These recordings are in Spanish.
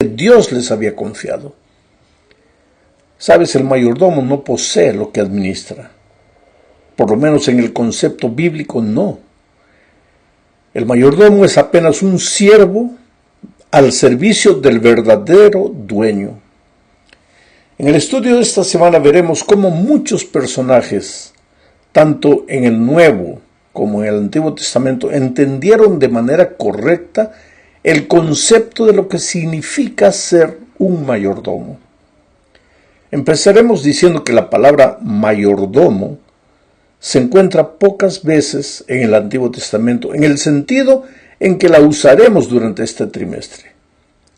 Dios les había confiado. Sabes, el mayordomo no posee lo que administra. Por lo menos en el concepto bíblico, no. El mayordomo es apenas un siervo al servicio del verdadero dueño. En el estudio de esta semana veremos cómo muchos personajes, tanto en el Nuevo como en el Antiguo Testamento, entendieron de manera correcta el concepto de lo que significa ser un mayordomo. Empezaremos diciendo que la palabra mayordomo se encuentra pocas veces en el Antiguo Testamento, en el sentido en que la usaremos durante este trimestre.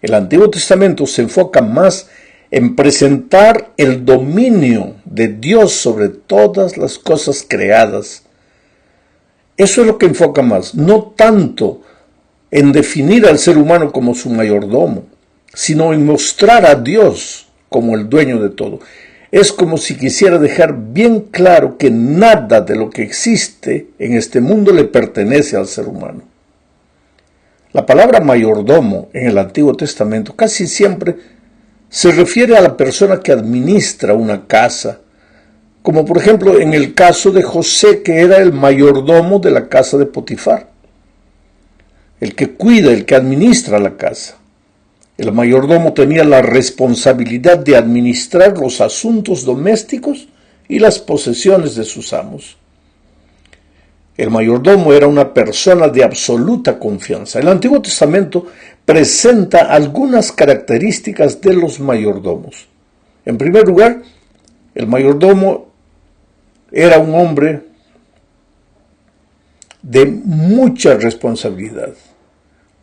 El Antiguo Testamento se enfoca más en presentar el dominio de Dios sobre todas las cosas creadas. Eso es lo que enfoca más, no tanto en definir al ser humano como su mayordomo, sino en mostrar a Dios como el dueño de todo. Es como si quisiera dejar bien claro que nada de lo que existe en este mundo le pertenece al ser humano. La palabra mayordomo en el Antiguo Testamento casi siempre se refiere a la persona que administra una casa, como por ejemplo en el caso de José, que era el mayordomo de la casa de Potifar, el que cuida, el que administra la casa. El mayordomo tenía la responsabilidad de administrar los asuntos domésticos y las posesiones de sus amos. El mayordomo era una persona de absoluta confianza. El Antiguo Testamento presenta algunas características de los mayordomos. En primer lugar, el mayordomo era un hombre de mucha responsabilidad.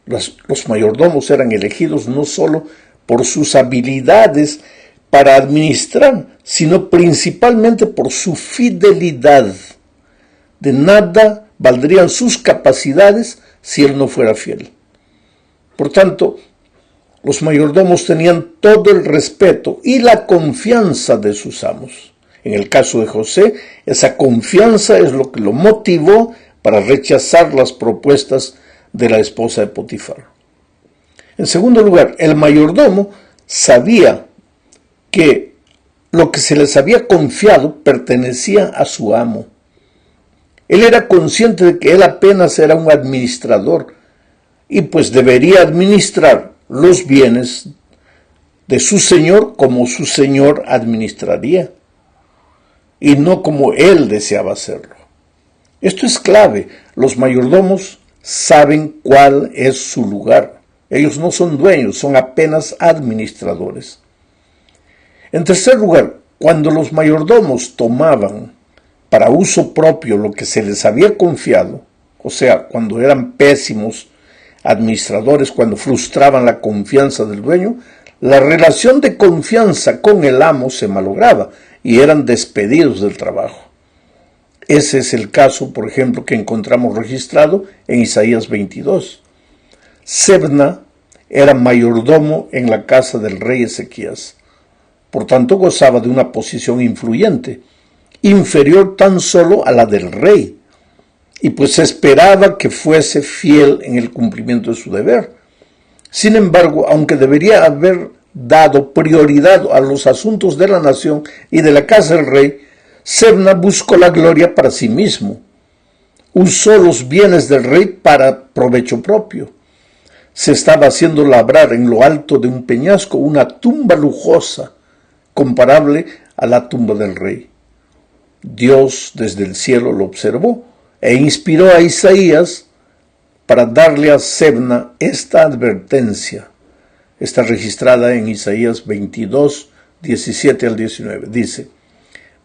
Los mayordomos eran elegidos no solo por sus habilidades para administrar, sino principalmente por su fidelidad. De nada valdrían sus capacidades si él no fuera fiel. Por tanto, los mayordomos tenían todo el respeto y la confianza de sus amos. En el caso de José, esa confianza es lo que lo motivó para rechazar las propuestas de la esposa de Potifar. En segundo lugar, el mayordomo sabía que lo que se les había confiado pertenecía a su amo. Él era consciente de que él apenas era un administrador y pues debería administrar los bienes de su señor como su señor administraría y no como él deseaba hacerlo. Esto es clave. Los mayordomos saben cuál es su lugar. Ellos no son dueños, son apenas administradores. En tercer lugar, cuando los mayordomos tomaban para uso propio lo que se les había confiado, o sea, cuando eran pésimos administradores, cuando frustraban la confianza del dueño, la relación de confianza con el amo se malograba y eran despedidos del trabajo. Ese es el caso, por ejemplo, que encontramos registrado en Isaías 22. Sebna era mayordomo en la casa del rey Ezequías. Por tanto, gozaba de una posición influyente, inferior tan solo a la del rey, y pues se esperaba que fuese fiel en el cumplimiento de su deber. Sin embargo, aunque debería haber dado prioridad a los asuntos de la nación y de la casa del rey, Sebna buscó la gloria para sí mismo. Usó los bienes del rey para provecho propio. Se estaba haciendo labrar en lo alto de un peñasco una tumba lujosa, comparable a la tumba del rey. Dios desde el cielo lo observó e inspiró a Isaías para darle a Sebna esta advertencia. Está registrada en Isaías 22, 17 al 19. Dice: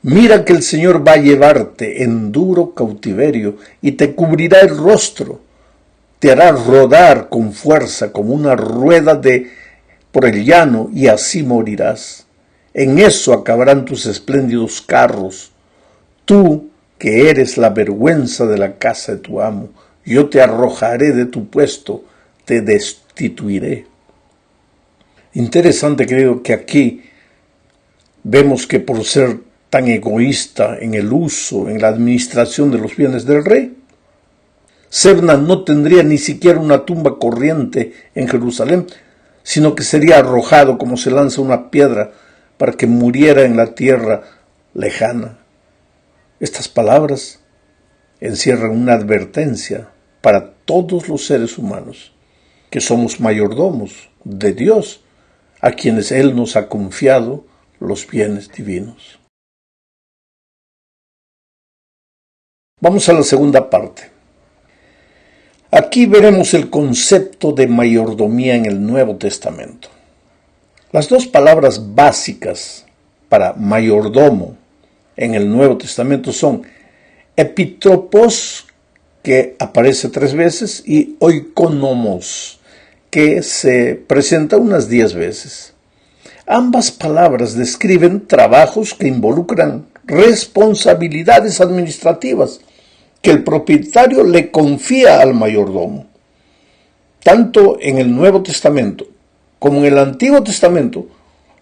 mira que el Señor va a llevarte en duro cautiverio y te cubrirá el rostro, te hará rodar con fuerza como una rueda por el llano y así morirás. En eso acabarán tus espléndidos carros. Tú, que eres la vergüenza de la casa de tu amo, yo te arrojaré de tu puesto, te destituiré. Interesante, creo, que aquí vemos que por ser tan egoísta en el uso, en la administración de los bienes del rey, Sebna no tendría ni siquiera una tumba corriente en Jerusalén, sino que sería arrojado como se lanza una piedra para que muriera en la tierra lejana. Estas palabras encierran una advertencia para todos los seres humanos, que somos mayordomos de Dios, a quienes Él nos ha confiado los bienes divinos. Vamos a la segunda parte. Aquí veremos el concepto de mayordomía en el Nuevo Testamento. Las dos palabras básicas para mayordomo en el Nuevo Testamento son epitropos, que aparece 3 veces, y oikonomos, que se presenta unas 10 veces. Ambas palabras describen trabajos que involucran responsabilidades administrativas que el propietario le confía al mayordomo. Tanto en el Nuevo Testamento como en el Antiguo Testamento,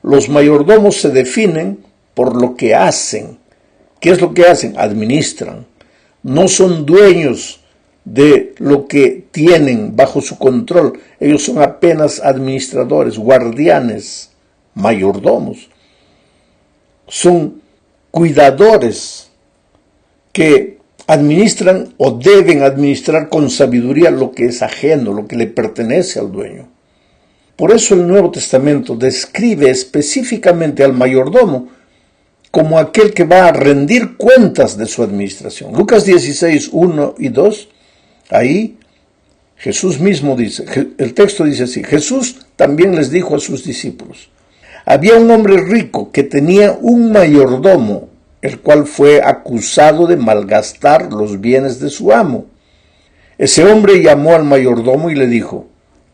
los mayordomos se definen por lo que hacen. ¿Qué es lo que hacen? Administran. No son dueños de lo que tienen bajo su control. Ellos son apenas administradores, guardianes, mayordomos. Son cuidadores que administran o deben administrar con sabiduría lo que es ajeno, lo que le pertenece al dueño. Por eso el Nuevo Testamento describe específicamente al mayordomo como aquel que va a rendir cuentas de su administración. Lucas 16, 1 y 2, ahí Jesús mismo dice, el texto dice así: Jesús también les dijo a sus discípulos: había un hombre rico que tenía un mayordomo, el cual fue acusado de malgastar los bienes de su amo. Ese hombre llamó al mayordomo y le dijo: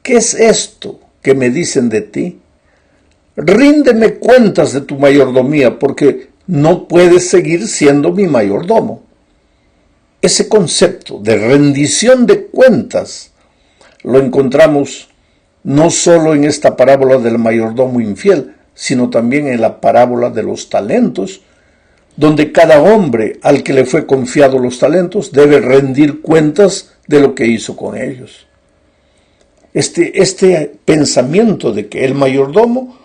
¿qué es esto que me dicen de ti? Ríndeme cuentas de tu mayordomía, porque no puedes seguir siendo mi mayordomo. Ese concepto de rendición de cuentas lo encontramos no solo en esta parábola del mayordomo infiel, sino también en la parábola de los talentos, donde cada hombre al que le fue confiado los talentos debe rendir cuentas de lo que hizo con ellos. Este pensamiento de que el mayordomo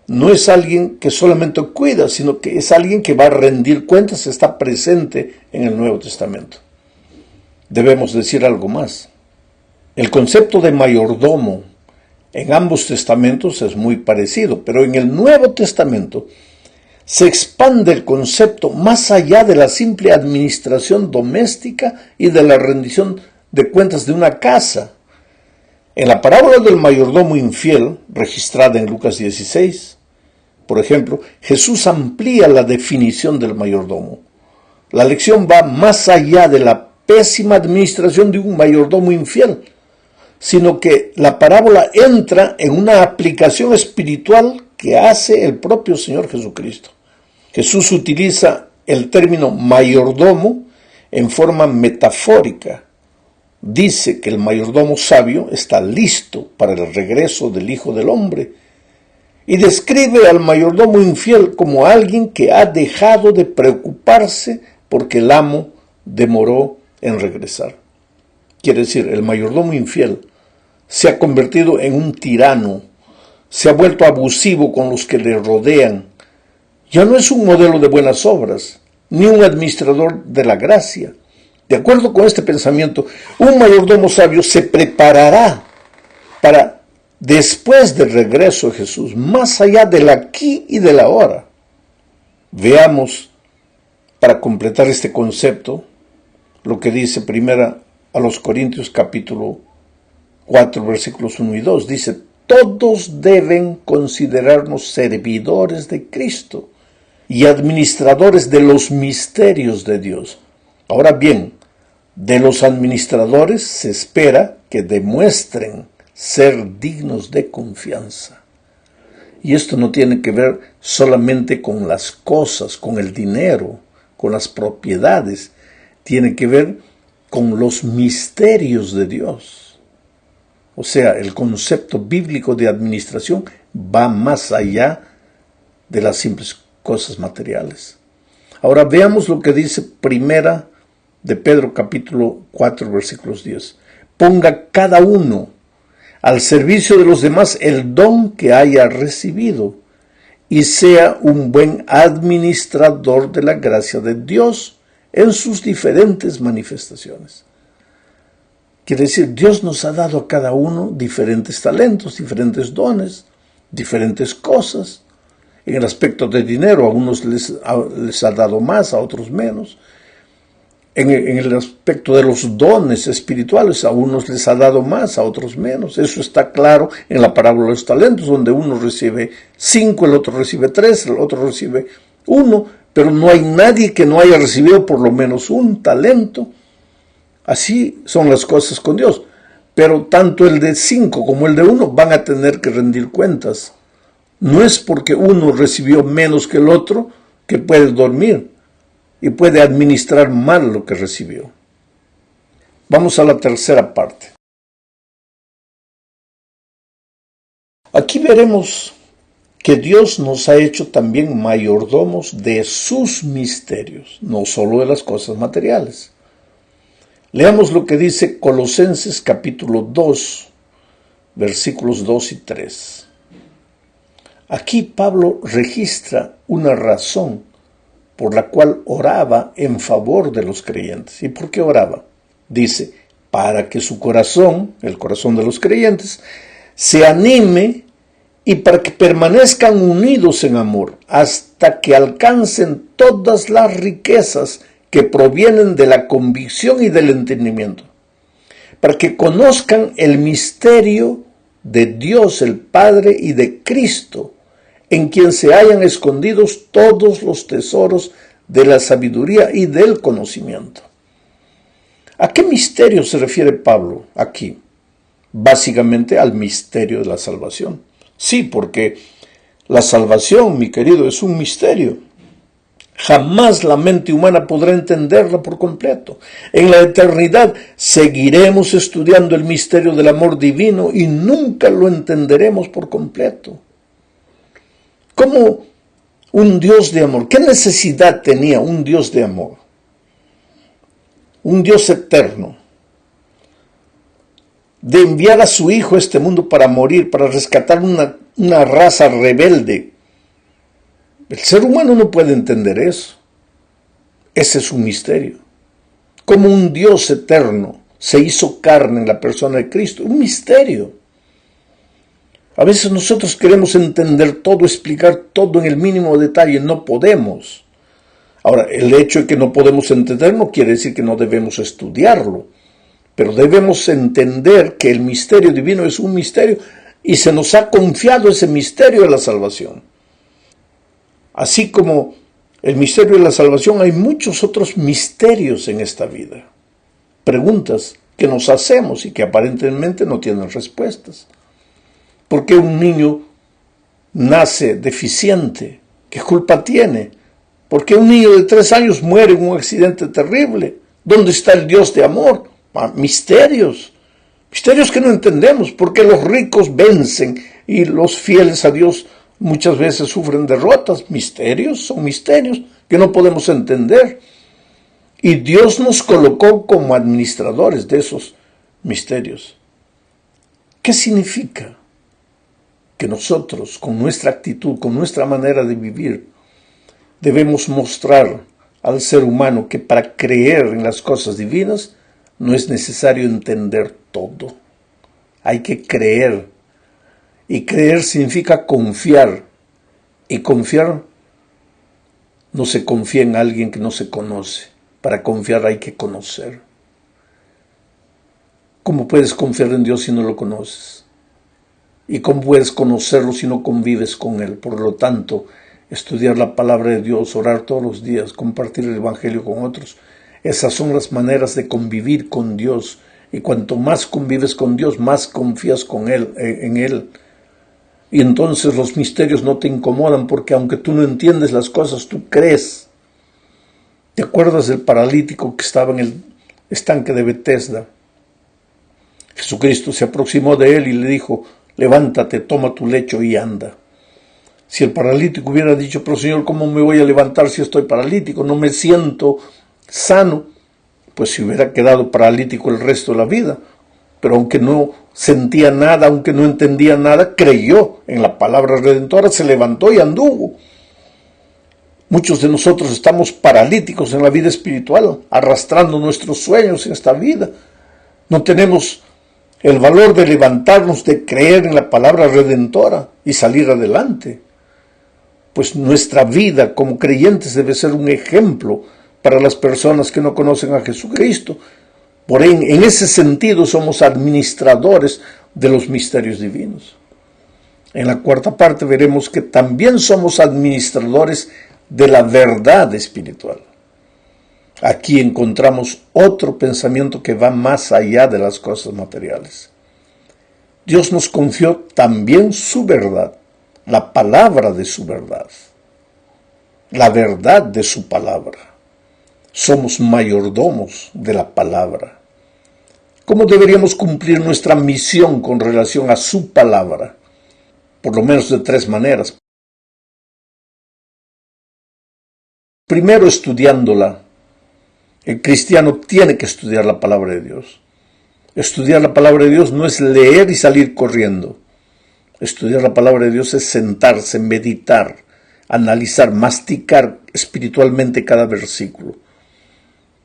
no es alguien que solamente cuida, sino que es alguien que va a rendir cuentas, está presente en el Nuevo Testamento. Debemos decir algo más. El concepto de mayordomo en ambos testamentos es muy parecido, pero en el Nuevo Testamento se expande el concepto más allá de la simple administración doméstica y de la rendición de cuentas de una casa. En la parábola del mayordomo infiel, registrada en Lucas 16, por ejemplo, Jesús amplía la definición del mayordomo. La lección va más allá de la pésima administración de un mayordomo infiel, sino que la parábola entra en una aplicación espiritual que hace el propio Señor Jesucristo. Jesús utiliza el término mayordomo en forma metafórica. Dice que el mayordomo sabio está listo para el regreso del Hijo del Hombre y describe al mayordomo infiel como alguien que ha dejado de preocuparse porque el amo demoró en regresar. Quiere decir, el mayordomo infiel se ha convertido en un tirano, se ha vuelto abusivo con los que le rodean. Ya no es un modelo de buenas obras, ni un administrador de la gracia. De acuerdo con este pensamiento, un mayordomo sabio se preparará para, después del regreso de Jesús, más allá del aquí y del ahora. Veamos, para completar este concepto, lo que dice primera a los Corintios capítulo 4, versículos 1 y 2. Dice: todos deben considerarnos servidores de Cristo y administradores de los misterios de Dios. Ahora bien, de los administradores se espera que demuestren ser dignos de confianza. Y esto no tiene que ver solamente con las cosas, con el dinero, con las propiedades. Tiene que ver con los misterios de Dios. O sea, el concepto bíblico de administración va más allá de las simples cosas materiales. Ahora veamos lo que dice primera de Pedro capítulo 4 versículos 10. Ponga cada uno al servicio de los demás el don que haya recibido y sea un buen administrador de la gracia de Dios en sus diferentes manifestaciones. Quiere decir, Dios nos ha dado a cada uno diferentes talentos, diferentes dones, diferentes cosas. En el aspecto de dinero, a unos les ha dado más, a otros menos. En el aspecto de los dones espirituales, a unos les ha dado más, a otros menos. Eso está claro en la parábola de los talentos, donde uno recibe 5, el otro recibe 3, el otro recibe 1, pero no hay nadie que no haya recibido por lo menos un talento. Así son las cosas con Dios. Pero tanto el de 5 como el de 1 van a tener que rendir cuentas. No es porque uno recibió menos que el otro que puede dormir y puede administrar mal lo que recibió. Vamos a la tercera parte. Aquí veremos que Dios nos ha hecho también mayordomos de sus misterios, no solo de las cosas materiales. Leamos lo que dice Colosenses capítulo 2, versículos 2 y 3. Aquí Pablo registra una razón por la cual oraba en favor de los creyentes. ¿Y por qué oraba? Dice, para que su corazón, el corazón de los creyentes, se anime y para que permanezcan unidos en amor, hasta que alcancen todas las riquezas que provienen de la convicción y del entendimiento, para que conozcan el misterio de Dios el Padre y de Cristo, en quien se hallan escondidos todos los tesoros de la sabiduría y del conocimiento. ¿A qué misterio se refiere Pablo aquí? Básicamente al misterio de la salvación. Sí, porque la salvación, mi querido, es un misterio. Jamás la mente humana podrá entenderla por completo. En la eternidad seguiremos estudiando el misterio del amor divino y nunca lo entenderemos por completo. ¿Cómo un Dios de amor? ¿Qué necesidad tenía un Dios de amor? Un Dios eterno, de enviar a su Hijo a este mundo para morir, para rescatar una raza rebelde. El ser humano no puede entender eso. Ese es un misterio. Como un Dios eterno se hizo carne en la persona de Cristo. Un misterio. A veces nosotros queremos entender todo, explicar todo en el mínimo detalle. No podemos. Ahora, el hecho de que no podemos entender no quiere decir que no debemos estudiarlo. Pero debemos entender que el misterio divino es un misterio y se nos ha confiado ese misterio de la salvación. Así como el misterio de la salvación, hay muchos otros misterios en esta vida. Preguntas que nos hacemos y que aparentemente no tienen respuestas. ¿Por qué un niño nace deficiente? ¿Qué culpa tiene? ¿Por qué un niño de 3 años muere en un accidente terrible? ¿Dónde está el Dios de amor? Misterios. Misterios que no entendemos. ¿Por qué los ricos vencen y los fieles a Dios muchas veces sufren derrotas? Misterios, son misterios que no podemos entender. Y Dios nos colocó como administradores de esos misterios. ¿Qué significa? Que nosotros, con nuestra actitud, con nuestra manera de vivir, debemos mostrar al ser humano que para creer en las cosas divinas no es necesario entender todo. Hay que creer. Y creer significa confiar. Y confiar no se confía en alguien que no se conoce. Para confiar hay que conocer. ¿Cómo puedes confiar en Dios si no lo conoces? ¿Y cómo puedes conocerlo si no convives con Él? Por lo tanto, estudiar la palabra de Dios, orar todos los días, compartir el Evangelio con otros. Esas son las maneras de convivir con Dios. Y cuanto más convives con Dios, más confías en Él. Y entonces los misterios no te incomodan porque aunque tú no entiendes las cosas, tú crees. ¿Te acuerdas del paralítico que estaba en el estanque de Betesda? Jesucristo se aproximó de él y le dijo, levántate, toma tu lecho y anda. Si el paralítico hubiera dicho, pero Señor, ¿cómo me voy a levantar si estoy paralítico? No me siento sano. Pues se hubiera quedado paralítico el resto de la vida. pero aunque no sentía nada, aunque no entendía nada, creyó en la palabra redentora, se levantó y anduvo. Muchos de nosotros estamos paralíticos en la vida espiritual, arrastrando nuestros sueños en esta vida. No tenemos el valor de levantarnos, de creer en la palabra redentora y salir adelante. Pues nuestra vida como creyentes debe ser un ejemplo para las personas que no conocen a Jesucristo. Por en ese sentido somos administradores de los misterios divinos. En la cuarta parte veremos que también somos administradores de la verdad espiritual. Aquí encontramos otro pensamiento que va más allá de las cosas materiales. Dios nos confió también su verdad, la palabra de su verdad, la verdad de su palabra. Somos mayordomos de la palabra. ¿Cómo deberíamos cumplir nuestra misión con relación a su palabra? Por lo menos de tres maneras. Primero, estudiándola. El cristiano tiene que estudiar la palabra de Dios. Estudiar la palabra de Dios no es leer y salir corriendo. Estudiar la palabra de Dios es sentarse, meditar, analizar, masticar espiritualmente cada versículo.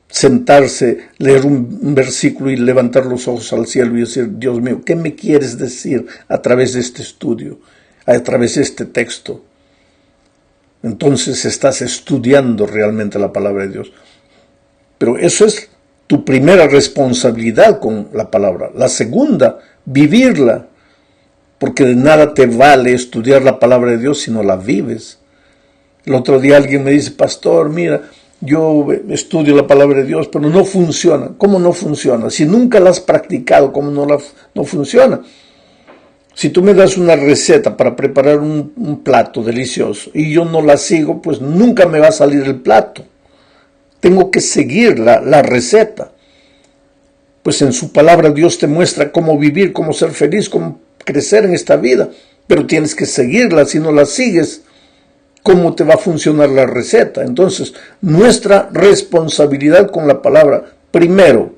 Sentarse, leer un versículo y levantar los ojos al cielo y decir, Dios mío, ¿qué me quieres decir a través de este estudio, a través de este texto? Entonces estás estudiando realmente la palabra de Dios. Pero eso es tu primera responsabilidad con la palabra. La segunda, vivirla. Porque de nada te vale estudiar la palabra de Dios si no la vives. El otro día alguien me dice, pastor, mira, yo estudio la palabra de Dios, pero no funciona. ¿Cómo no funciona? Si nunca la has practicado, ¿cómo no funciona? Si tú me das una receta para preparar un plato delicioso y yo no la sigo, pues nunca me va a salir el plato. Tengo que seguir la receta. Pues en su palabra Dios te muestra cómo vivir, cómo ser feliz, cómo crecer en esta vida. Pero tienes que seguirla. Si no la sigues, ¿cómo te va a funcionar la receta? Entonces, nuestra responsabilidad con la palabra, primero,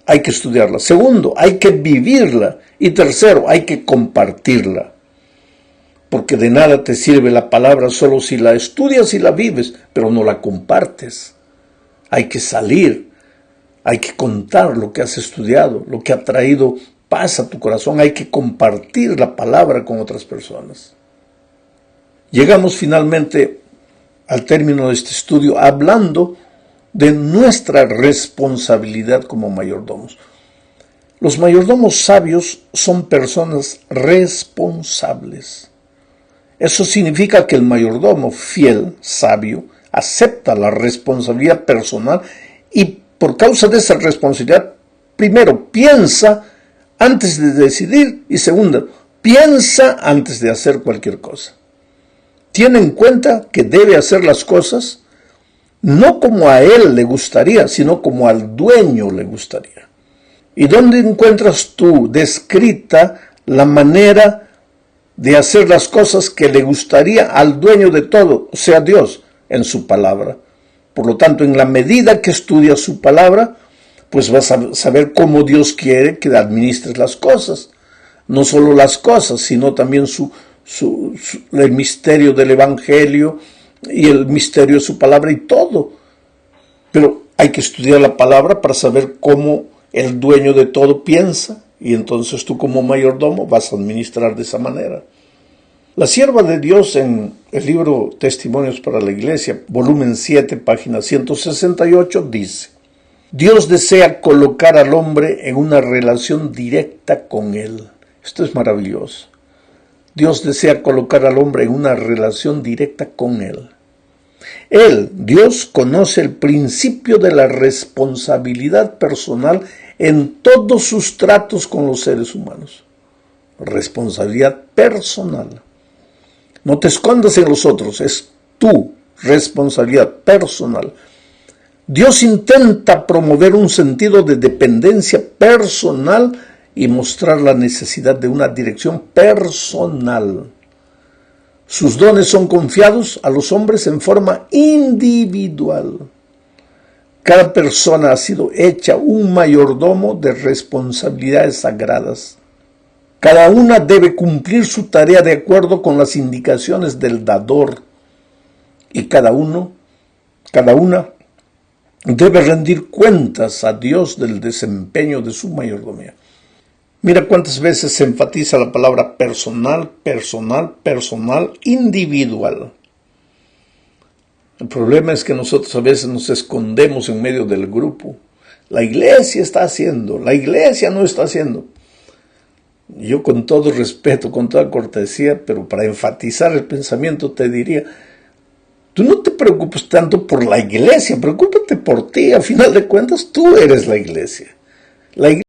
hay que estudiarla. Segundo, hay que vivirla. Y tercero, hay que compartirla. Porque de nada te sirve la palabra solo si la estudias y la vives, pero no la compartes. Hay que salir, hay que contar lo que has estudiado, lo que ha traído paz a tu corazón. Hay que compartir la palabra con otras personas. Llegamos finalmente al término de este estudio hablando de nuestra responsabilidad como mayordomos. Los mayordomos sabios son personas responsables. Eso significa que el mayordomo fiel, sabio, acepta la responsabilidad personal y por causa de esa responsabilidad, primero, piensa antes de decidir y segundo, piensa antes de hacer cualquier cosa. Tiene en cuenta que debe hacer las cosas no como a él le gustaría, sino como al dueño le gustaría. ¿Y dónde encuentras tú descrita la manera de hacer las cosas que le gustaría al dueño de todo, o sea Dios? En su palabra. Por lo tanto, en la medida que estudias su palabra, pues vas a saber cómo Dios quiere que administres las cosas. No solo las cosas, sino también el misterio del Evangelio y el misterio de su palabra y todo. Pero hay que estudiar la palabra para saber cómo el dueño de todo piensa, y entonces tú como mayordomo vas a administrar de esa manera. La sierva de Dios en el libro Testimonios para la Iglesia, volumen 7, página 168, dice: Dios desea colocar al hombre en una relación directa con Él. Esto es maravilloso. Dios desea colocar al hombre en una relación directa con Él. Él, Dios, conoce el principio de la responsabilidad personal en todos sus tratos con los seres humanos. Responsabilidad personal. No te escondas en los otros, es tu responsabilidad personal. Dios intenta promover un sentido de dependencia personal y mostrar la necesidad de una dirección personal. Sus dones son confiados a los hombres en forma individual. Cada persona ha sido hecha un mayordomo de responsabilidades sagradas. Cada una debe cumplir su tarea de acuerdo con las indicaciones del dador. Y cada una debe rendir cuentas a Dios del desempeño de su mayordomía. Mira cuántas veces se enfatiza la palabra personal, personal, personal, individual. El problema es que nosotros a veces nos escondemos en medio del grupo. La iglesia está haciendo, la iglesia no está haciendo. Yo con todo respeto, con toda cortesía, pero para enfatizar el pensamiento te diría, tú no te preocupes tanto por la iglesia, preocúpate por ti, a final de cuentas tú eres la iglesia. La iglesia